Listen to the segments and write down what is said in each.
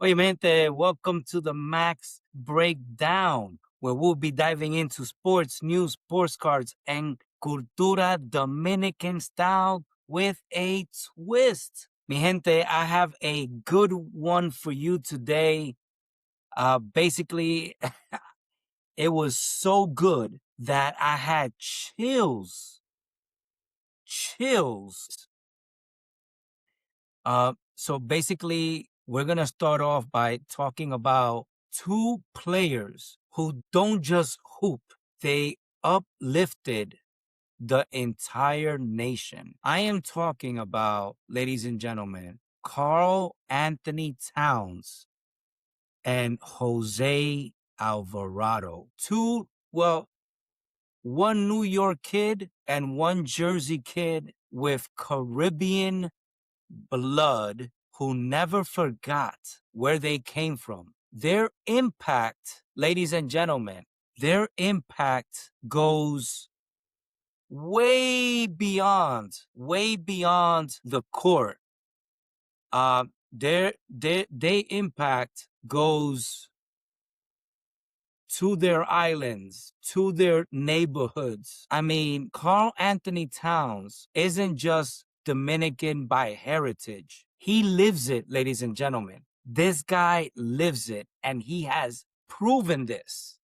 Oye, mi gente, welcome to the Max Breakdown, where we'll be diving into sports, news, postcards, and cultura Dominican style with a twist. Mi gente, I have a good one for you today. Basically, it was so good that I had chills. Chills. So basically, we're going to start off by talking about two players who don't just hoop, they uplifted the entire nation. I am talking about, ladies and gentlemen, Karl-Anthony Towns and Jose Alvarado. One New York kid and one Jersey kid with Caribbean blood who never forgot where they came from. Their impact, ladies and gentlemen, their impact goes way beyond the court. Their impact goes to their islands, to their neighborhoods. I mean, Karl-Anthony Towns isn't just Dominican by heritage. He lives it, ladies and gentlemen. This guy lives it, and he has proven this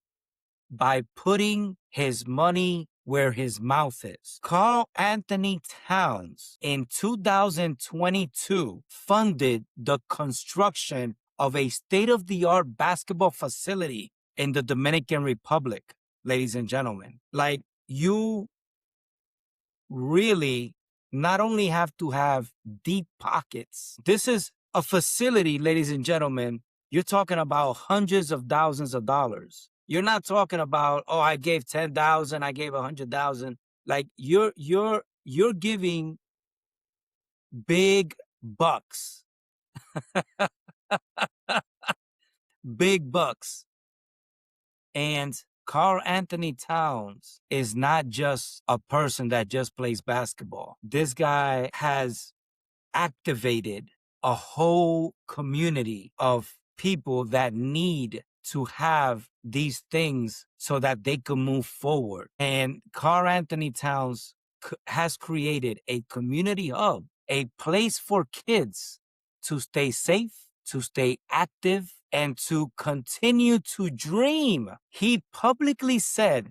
by putting his money where his mouth is. Karl-Anthony Towns in 2022 funded the construction of a state-of-the-art basketball facility in the Dominican Republic, ladies and gentlemen. Like, you really not only have to have deep pockets. This is a facility, ladies and gentlemen. You're talking about hundreds of thousands of dollars. You're not talking about, oh, I gave 10,000, I gave 100,000. Like, you're giving big bucks. Big bucks. And Karl-Anthony Towns is not just a person that just plays basketball. This guy has activated a whole community of people that need to have these things so that they can move forward. And Karl-Anthony Towns has created a community hub, a place for kids to stay safe, to stay active, and to continue to dream. He publicly said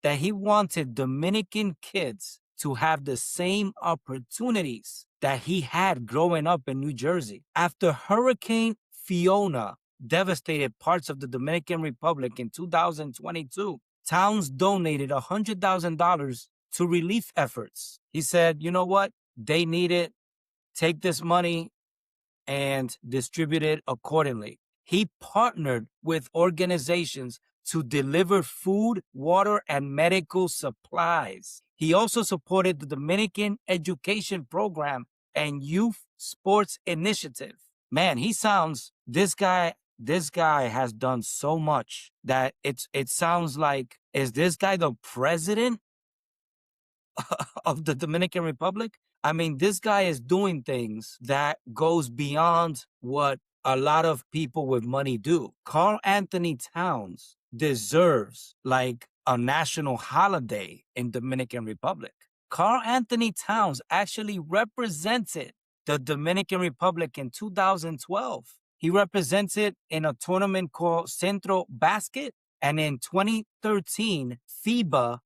that he wanted Dominican kids to have the same opportunities that he had growing up in New Jersey. After Hurricane Fiona devastated parts of the Dominican Republic in 2022, Towns donated $100,000 to relief efforts. He said, you know what? They need it. Take this money and distribute it accordingly. He partnered with organizations to deliver food, water, and medical supplies. He also supported the Dominican Education Program and Youth Sports Initiative. Man, this guy has done so much that it sounds like, is this guy the president of the Dominican Republic? I mean, this guy is doing things that goes beyond what a lot of people with money do. Karl-Anthony Towns deserves like a national holiday in Dominican Republic. Karl-Anthony Towns actually represented the Dominican Republic in 2012. He represented in a tournament called Centro Basket, and in 2013, FIBA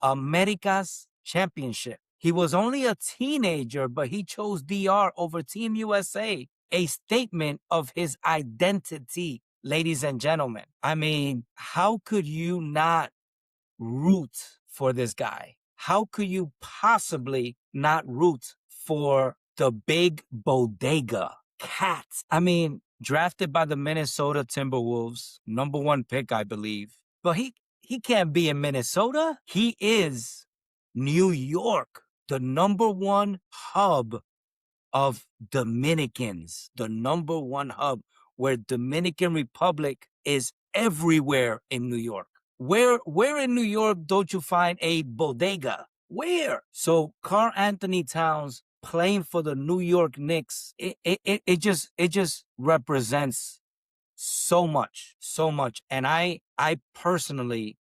Americas Championship. He was only a teenager, but he chose DR over Team USA, a statement of his identity, ladies and gentlemen. I mean, how could you not root for this guy? How could you possibly not root for the big bodega Cats? I mean, drafted by the Minnesota Timberwolves, #1 pick, I believe. But he can't be in Minnesota. He is New York, the #1 hub of Dominicans, the #1 hub where Dominican Republic is everywhere in New York. Where in New York don't you find a bodega? Where? So Karl-Anthony Towns playing for the New York Knicks, it just represents so much, so much. And I personally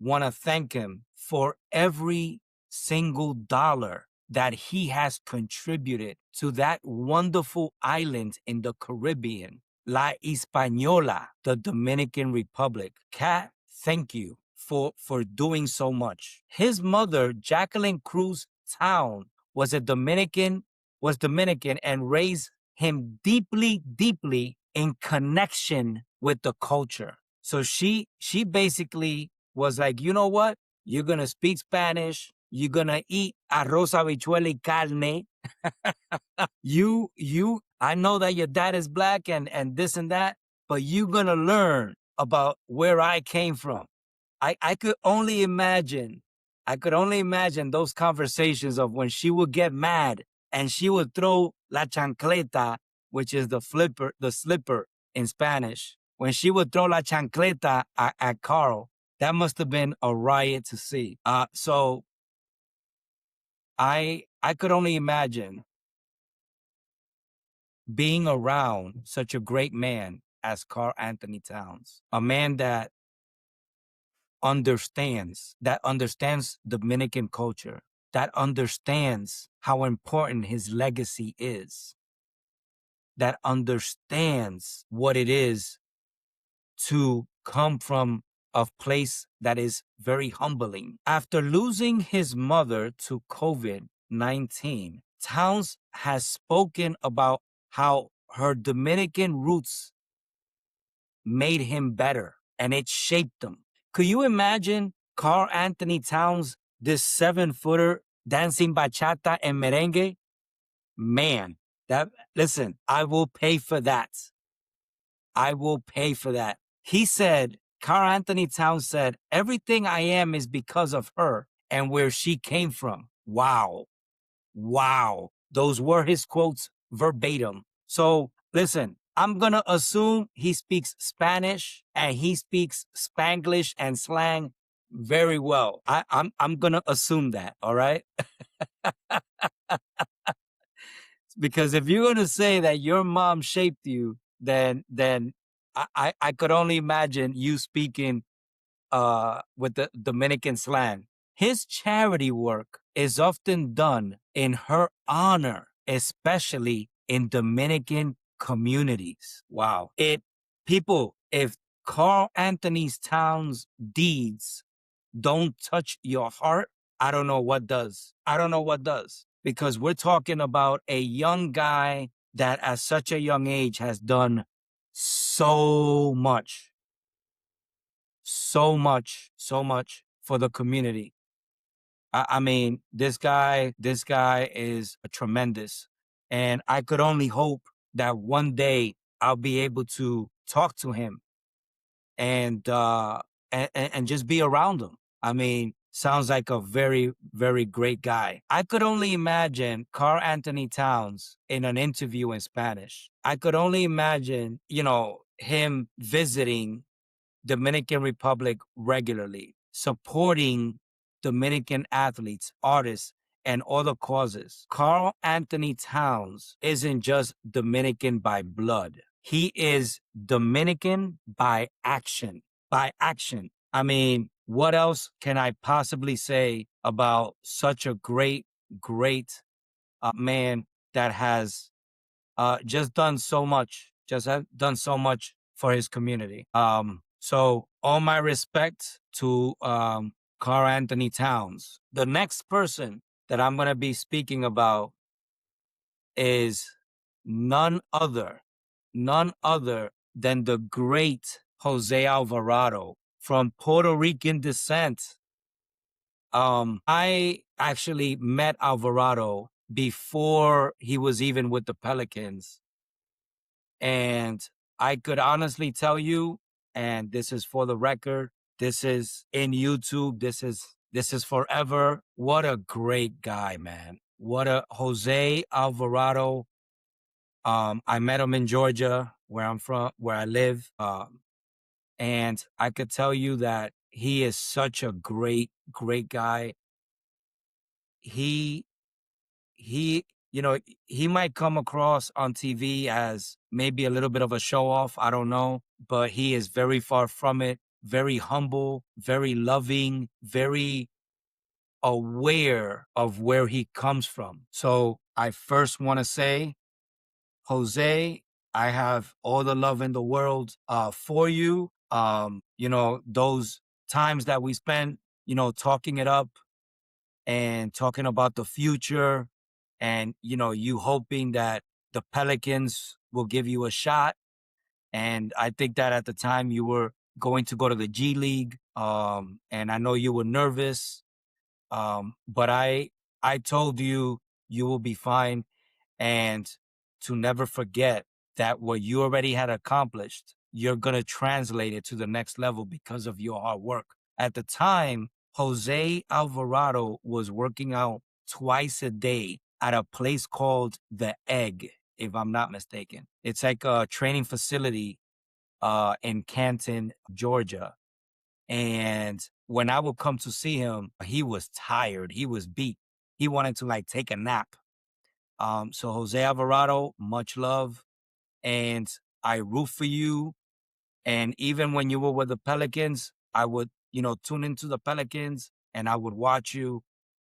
want to thank him for every single dollar that he has contributed to that wonderful island in the Caribbean, La Hispaniola, the Dominican Republic. Cat, thank you for doing so much. His mother, Jacqueline Cruz Town, was a Dominican, was Dominican and raised him deeply, deeply in connection with the culture. So she basically was like, you know what? You're going to speak Spanish. You're going to eat arroz, habichuela y carne. I know that your dad is black and this and that, but you're going to learn about where I came from. I could only imagine, those conversations of when she would get mad and she would throw la chancleta, which is the slipper in Spanish. When she would throw la chancleta at Carl, that must have been a riot to see. So I could only imagine being around such a great man as Karl-Anthony Towns, a man that understands Dominican culture, that understands how important his legacy is, that understands what it is to come from a place that is very humbling. After losing his mother to COVID-19, Towns has spoken about how her Dominican roots made him better and it shaped him. Could you imagine Karl-Anthony Towns, this 7-footer dancing bachata and merengue? Man, listen, I will pay for that. I will pay for that. He said, Karl-Anthony Towns said, everything I am is because of her and where she came from. Wow. Wow. Those were his quotes verbatim. So listen, I'm going to assume he speaks Spanish and he speaks Spanglish and slang very well. I'm going to assume that. All right. Because if you're going to say that your mom shaped you, then I could only imagine you speaking with the Dominican slang. His charity work is often done in her honor, especially in Dominican communities. Wow. If Karl-Anthony Towns' deeds don't touch your heart, I don't know what does. I don't know what does. Because we're talking about a young guy that at such a young age has done so much for the community. I mean, this guy is tremendous. And I could only hope that one day I'll be able to talk to him and just be around him. I mean, sounds like a very, very great guy. I could only imagine Karl-Anthony Towns in an interview in Spanish. I could only imagine, him visiting Dominican Republic regularly, supporting Dominican athletes, artists, and other causes. Karl-Anthony Towns isn't just Dominican by blood. He is Dominican by action. By action. I mean, what else can I possibly say about such a great, great man that has just done so much, for his community. So all my respect to Karl-Anthony Towns. The next person that I'm going to be speaking about is none other than the great Jose Alvarado from Puerto Rican descent. I actually met Alvarado before he was even with the Pelicans. And I could honestly tell you, and this is for the record, this is in YouTube, this is forever. What a great guy, man. What a Jose Alvarado. I met him in Georgia, where I'm from, where I live. And I could tell you that he is such a great, great guy. He he might come across on TV as maybe a little bit of a show off. I don't know, but he is very far from it. Very humble, very loving, very aware of where he comes from. So I first want to say, Jose, I have all the love in the world for you. Those times that we spent, talking it up and talking about the future and, you hoping that the Pelicans will give you a shot. And I think that at the time you were going to go to the G League. And I know you were nervous. But I told you you will be fine, and to never forget that what you already had accomplished, you're gonna translate it to the next level because of your hard work. At the time, Jose Alvarado was working out twice a day at a place called The Egg, if I'm not mistaken. It's like a training facility in Canton, Georgia. And when I would come to see him, he was tired. He was beat. He wanted to like take a nap. So Jose Alvarado, much love. And I root for you. And even when you were with the Pelicans, I would, tune into the Pelicans and I would watch you,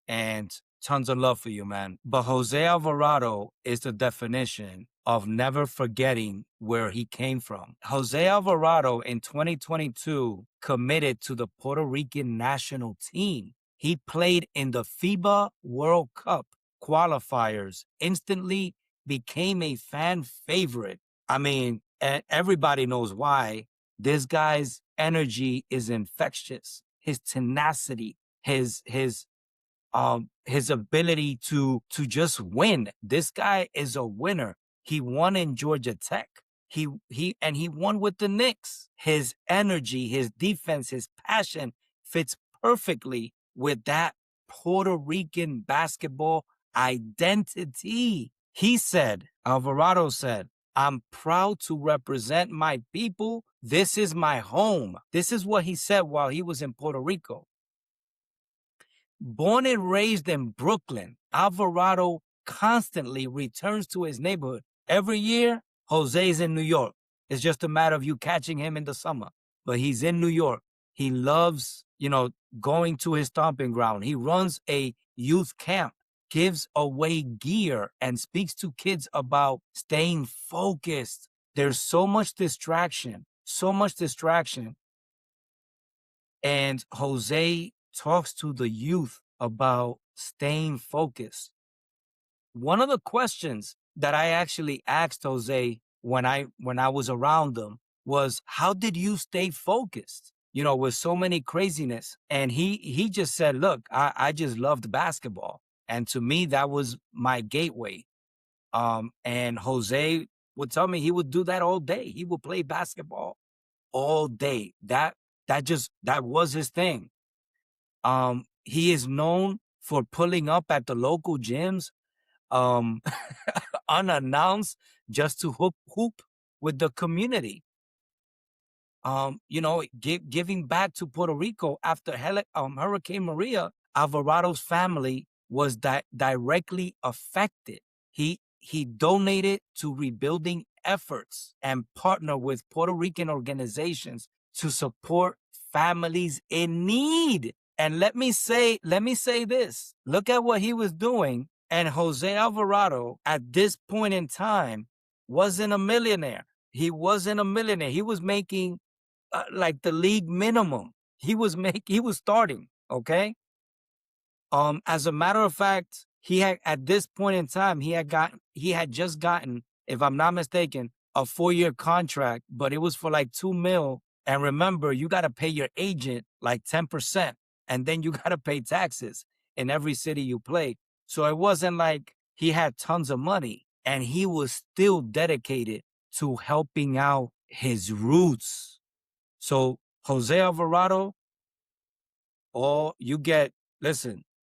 and tons of love for you, man. But Jose Alvarado is the definition of never forgetting where he came from. Jose Alvarado in 2022 committed to the Puerto Rican national team. He played in the FIBA World Cup qualifiers, instantly became a fan favorite. I mean, everybody knows why. This guy's energy is infectious. His tenacity, his ability to just win. This guy is a winner. He won in Georgia Tech. He won with the Knicks. His energy, his defense, his passion fits perfectly with that Puerto Rican basketball identity. Alvarado said, I'm proud to represent my people. This is my home. This is what he said while he was in Puerto Rico. Born and raised in Brooklyn, Alvarado constantly returns to his neighborhood. Every year, Jose's in New York. It's just a matter of you catching him in the summer. But he's in New York. He loves, going to his stomping ground. He runs a youth camp, gives away gear, and speaks to kids about staying focused. There's so much distraction. And Jose talks to the youth about staying focused. One of the questions that I actually asked Jose when I was around him was, how did you stay focused, with so many craziness? And he just said, look, I just loved basketball. And to me, that was my gateway. And Jose would tell me he would do that all day. He would play basketball all day. That was his thing. He is known for pulling up at the local gyms, um, unannounced, just to hoop with the community. Giving back to Puerto Rico after Hurricane Maria. Alvarado's family was directly affected. He donated to rebuilding efforts and partnered with Puerto Rican organizations to support families in need. And let me say this. Look at what he was doing. And Jose Alvarado, at this point in time, wasn't a millionaire. He wasn't a millionaire. He was making like the league minimum. He was starting, okay? As a matter of fact, he had, at this point in time, he had just gotten, if I'm not mistaken, a 4-year contract, but it was for like $2 million. And remember, you got to pay your agent like 10%, and then you got to pay taxes in every city you play. So it wasn't like he had tons of money, and he was still dedicated to helping out his roots. So Jose Alvarado, all the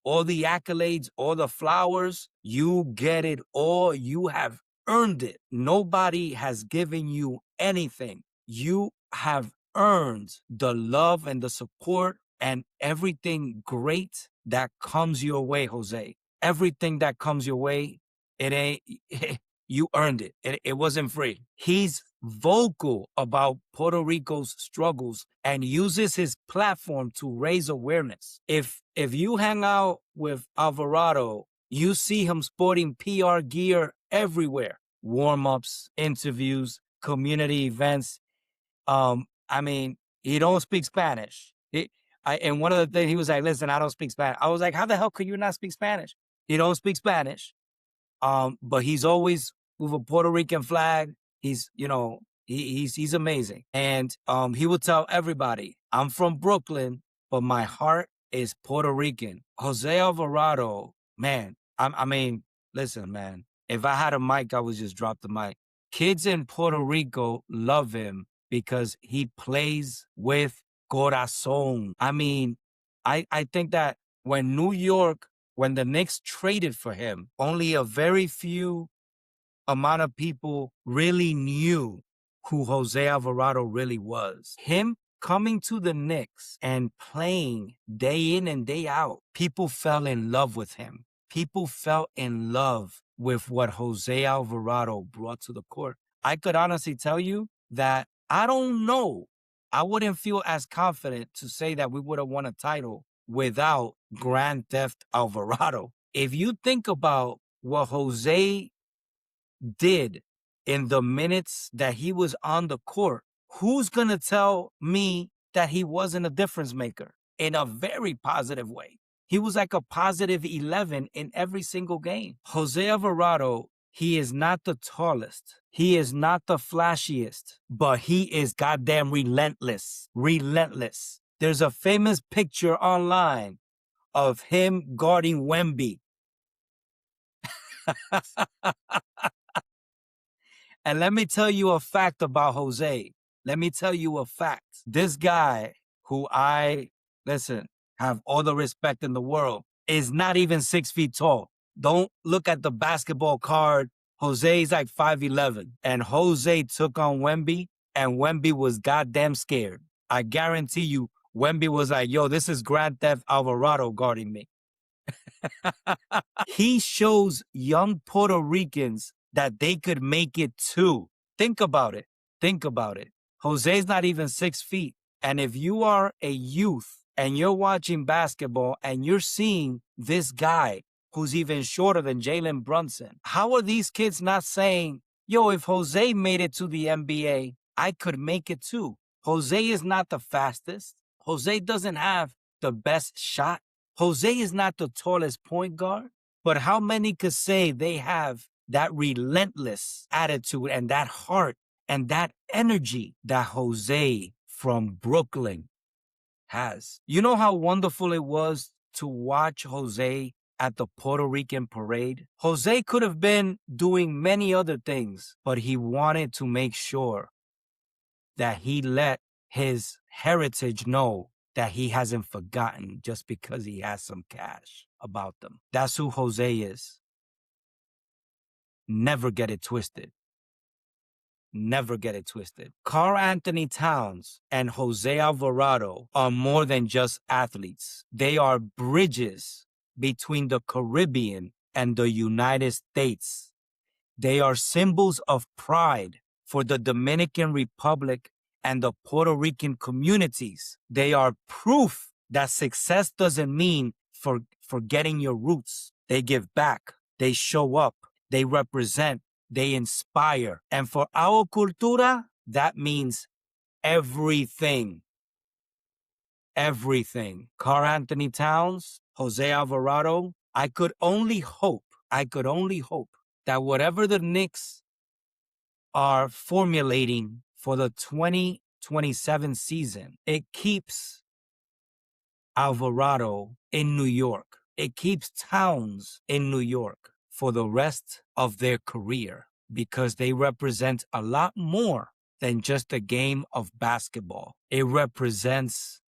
accolades, all the flowers, you get it all. You have earned it. Nobody has given you anything. You have earned the love and the support and everything great that comes your way, Jose. Everything that comes your way, it ain't you earned it. It wasn't free. He's vocal about Puerto Rico's struggles and uses his platform to raise awareness. If you hang out with Alvarado, you see him sporting PR gear everywhere. Warm-ups, interviews, community events. I mean, he don't speak Spanish. And one of the things he was like, listen, I don't speak Spanish. I was like, how the hell could you not speak Spanish? He don't speak Spanish. But he's always with a Puerto Rican flag. He's, he's amazing. And he would tell everybody, I'm from Brooklyn, but my heart is Puerto Rican. Jose Alvarado, man, I mean, listen, man, if I had a mic, I would just drop the mic. Kids in Puerto Rico love him because he plays with corazón. I mean, I think that when when the Knicks traded for him, only a very few amount of people really knew who Jose Alvarado really was. Him coming to the Knicks and playing day in and day out, people fell in love with him. People fell in love with what Jose Alvarado brought to the court. I could honestly tell you that I don't know. I wouldn't feel as confident to say that we would have won a title without Grand Theft Alvarado. If you think about what Jose did in the minutes that he was on the court, who's going to tell me that he wasn't a difference maker in a very positive way? He was like a positive 11 in every single game. Jose Alvarado, he is not the tallest. He is not the flashiest, but he is goddamn relentless. Relentless. There's a famous picture online of him guarding Wemby. And let me tell you a fact about Jose. Let me tell you a fact. This guy, who have all the respect in the world, is not even 6 feet tall. Don't look at the basketball card. Jose's like 5'11". And Jose took on Wemby, and Wemby was goddamn scared. I guarantee you, Wemby was like, yo, this is Grand Theft Alvarado guarding me. He shows young Puerto Ricans that they could make it too. Think about it. Think about it. Jose's not even 6 feet. And if you are a youth and you're watching basketball and you're seeing this guy who's even shorter than Jalen Brunson, how are these kids not saying, yo, if Jose made it to the NBA, I could make it too? Jose is not the fastest. Jose doesn't have the best shot. Jose is not the tallest point guard, but how many could say they have that relentless attitude and that heart and that energy that Jose from Brooklyn has? You know how wonderful it was to watch Jose at the Puerto Rican parade? Jose could have been doing many other things, but he wanted to make sure that he let his heritage know that he hasn't forgotten just because he has some cash about them. That's who Jose is. Never get it twisted. Never get it twisted. Karl-Anthony Towns and Jose Alvarado are more than just athletes. They are bridges between the Caribbean and the United States. They are symbols of pride for the Dominican Republic and the Puerto Rican communities. They are proof that success doesn't mean forgetting your roots. They give back. They show up. They represent. They inspire. And for our cultura, that means everything. Everything. Karl-Anthony Towns, Jose Alvarado, I could only hope that whatever the Knicks are formulating for the 2027 season, it keeps Alvarado in New York. It keeps Towns in New York for the rest of their career, because they represent a lot more than just a game of basketball. It represents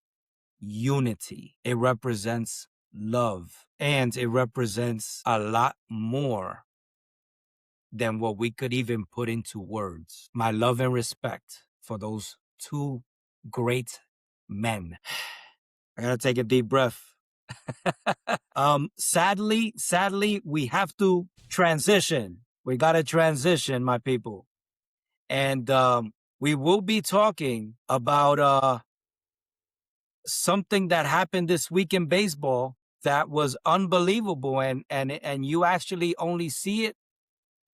unity. It represents love. And it represents a lot more than what we could even put into words. My love and respect for those two great men. I gotta take a deep breath. Sadly, we have to transition. We got to transition, my people. And we will be talking about something that happened this week in baseball that was unbelievable. And you actually only see it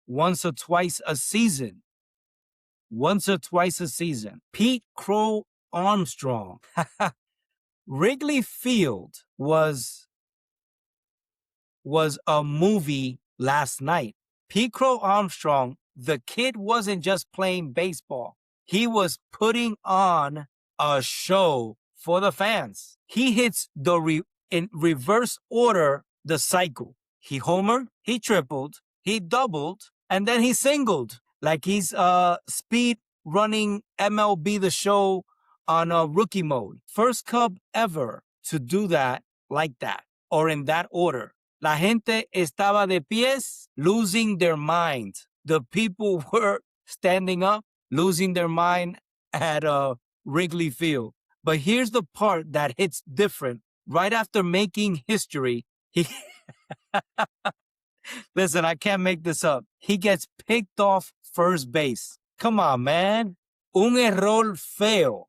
once or twice a season. Once or twice a season. Pete Crow Armstrong. Wrigley Field was a movie last night. Pete Crow Armstrong, the kid wasn't just playing baseball. He was putting on a show for the fans. He hits in reverse order the cycle. He homered, he tripled, he doubled, and then he singled. Like he's speed running MLB The Show on a rookie mode. First Cub ever to do that like that or in that order. La gente estaba de pies, losing their mind. The people were standing up, losing their mind at Wrigley Field. But here's the part that hits different. Right after making history, he listen, I can't make this up. He gets picked off first base. Come on, man. Un error feo.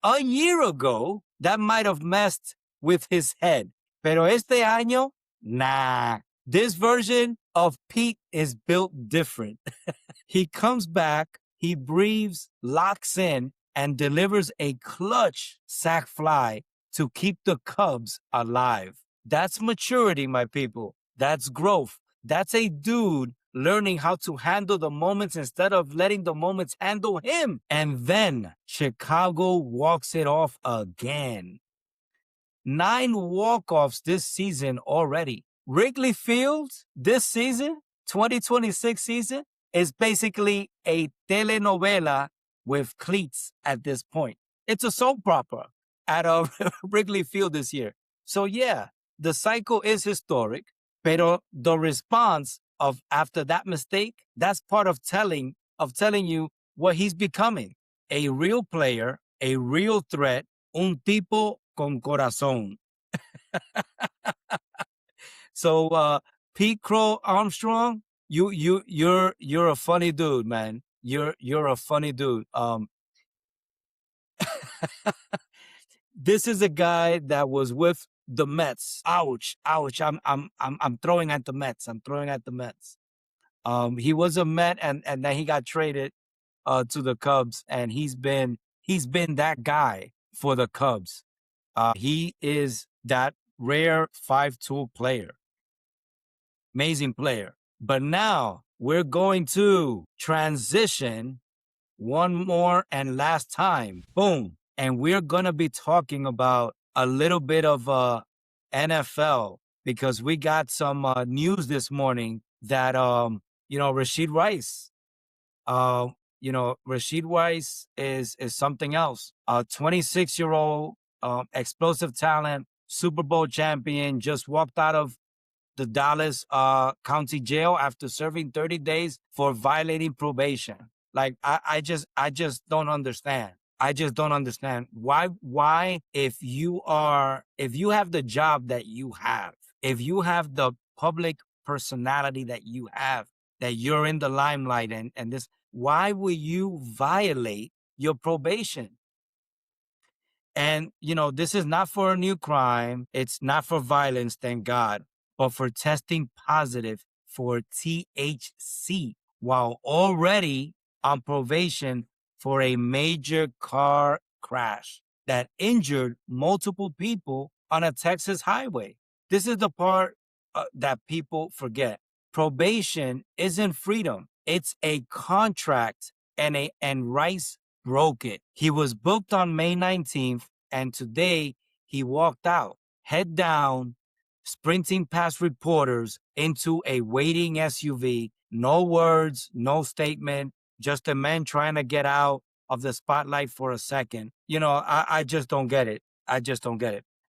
A year ago, that might have messed with his head. Pero este año, nah. This version of Pete is built different. He comes back, he breathes, locks in, and delivers a clutch sac fly to keep the Cubs alive. That's maturity, my people. That's growth. That's a dude learning how to handle the moments instead of letting the moments handle him. And then Chicago walks it off again. 9 walk-offs this season already. Wrigley Field this season, 2026 season, is basically a telenovela with cleats at this point. It's a soap opera at Wrigley Field this year. So yeah, the cycle is historic, pero the response of after that mistake, that's part of telling you what he's becoming. A real player, a real threat, un tipo con corazón. So Pete Crow Armstrong, you're a funny dude, man. You're a funny dude. This is a guy that was with the Mets. Ouch. I'm throwing at the Mets. He was a Met and then he got traded to the Cubs, and he's been that guy for the Cubs. He is that rare 5-tool player. Amazing player. But now we're going to transition one more and last time. Boom. And we're going to be talking about a little bit of NFL because we got some news this morning that, Rashid Rice, Rashid Rice is something else. A 26-year-old explosive talent, Super Bowl champion, just walked out of the Dallas County Jail after serving 30 days for violating probation. Like I just don't understand. I just don't understand why if you have the job that you have, if you have the public personality that you have, that you're in the limelight and this, why will you violate your probation? And, this is not for a new crime. It's not for violence, thank God, but for testing positive for THC while already on probation for a major car crash that injured multiple people on a Texas highway. This is the part that people forget. Probation isn't freedom. It's a contract, and Rice broke it. He was booked on May 19th, and today he walked out, head down, sprinting past reporters into a waiting SUV. No words, no statement, just a man trying to get out of the spotlight for a second. I just don't get it.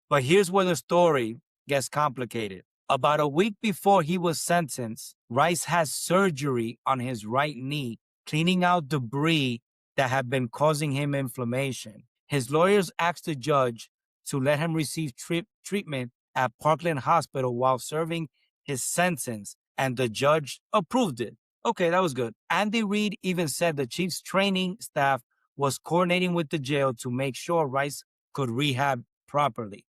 But here's where the story gets complicated. About a week before he was sentenced, Rice has surgery on his right knee, cleaning out debris that had been causing him inflammation. His lawyers asked the judge to let him receive treatment at Parkland Hospital while serving his sentence and the judge approved it. Okay, that was good. Andy Reid even said the Chiefs training staff was coordinating with the jail to make sure Rice could rehab properly.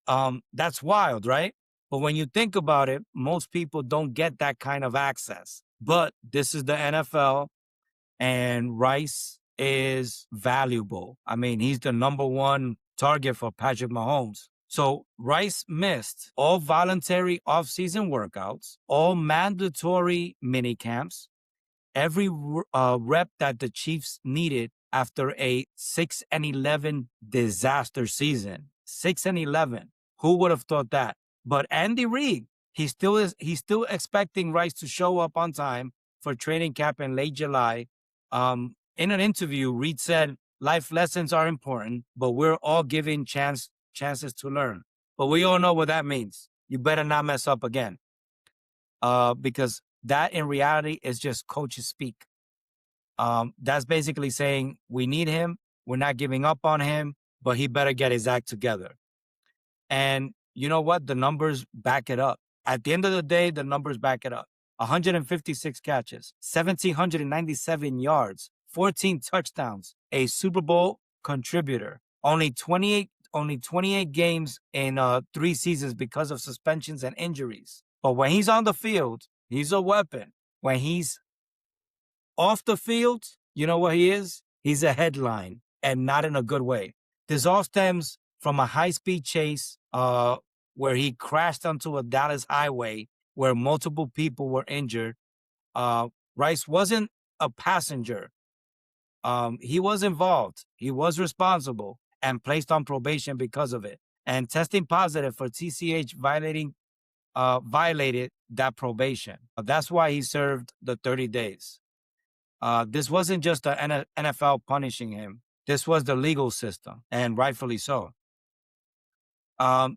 That's wild, right? But when you think about it, most people don't get that kind of access. But this is the NFL, and Rice is valuable. I mean, he's the number one target for Patrick Mahomes. So Rice missed all voluntary offseason workouts, all mandatory mini camps, every rep that the Chiefs needed after a 6-11 disaster season. 6-11. Who would have thought that? But Andy Reid, he's still expecting Rice to show up on time for training camp in late July. In an interview, Reid said, "Life lessons are important, but we're all given chances to learn." But we all know what that means. You better not mess up again. Because that in reality is just coaches speak. That's basically saying we need him. We're not giving up on him, but he better get his act together. And you know what? The numbers back it up. At the end of the day, the numbers back it up. 156 catches, 1,797 yards, 14 touchdowns, a Super Bowl contributor. Only 28 games in 3 seasons because of suspensions and injuries. But when he's on the field, he's a weapon. When he's off the field, you know what he is? He's a headline, and not in a good way. This all stems from a high-speed chase where he crashed onto a Dallas highway where multiple people were injured. Rice wasn't a passenger. He was involved. He was responsible and placed on probation because of it. And testing positive for TCH violated that probation. That's why he served the 30 days. This wasn't just the NFL punishing him. This was the legal system, and rightfully so.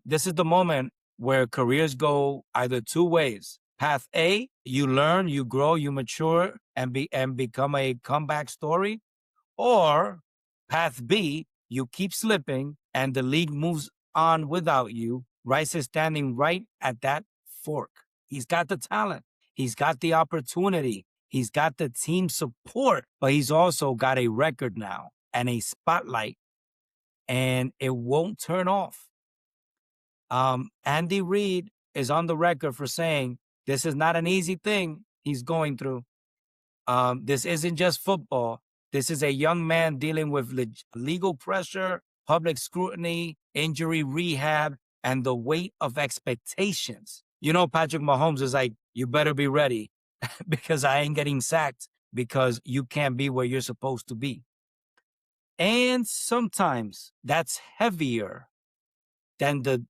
This is the moment where careers go either 2 ways. Path A, you learn, you grow, you mature, and become a comeback story. Or path B, you keep slipping, and the league moves on without you. Rice is standing right at that fork. He's got the talent. He's got the opportunity. He's got the team support, but he's also got a record now and a spotlight, and it won't turn off. Andy Reid is on the record for saying this is not an easy thing he's going through. This isn't just football. This is a young man dealing with legal pressure, public scrutiny, injury rehab, and the weight of expectations. You know, Patrick Mahomes is like, you better be ready because I ain't getting sacked because you can't be where you're supposed to be. And sometimes that's heavier than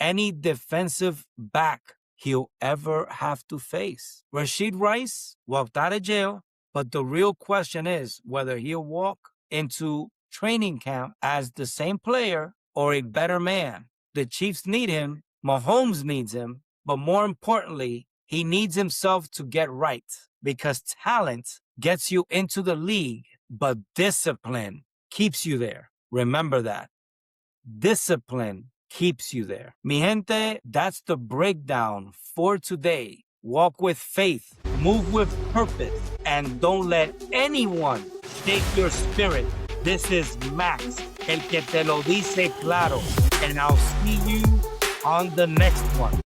any defensive back he'll ever have to face. Rashid Rice walked out of jail, but the real question is whether he'll walk into training camp as the same player or a better man. The Chiefs need him, Mahomes needs him, but more importantly, he needs himself to get right because talent gets you into the league, but discipline keeps you there. Remember that. Discipline keeps you there. Mi gente, that's the breakdown for today. Walk with faith, move with purpose, and don't let anyone shake your spirit. This is Max, el que te lo dice claro, and I'll see you on the next one.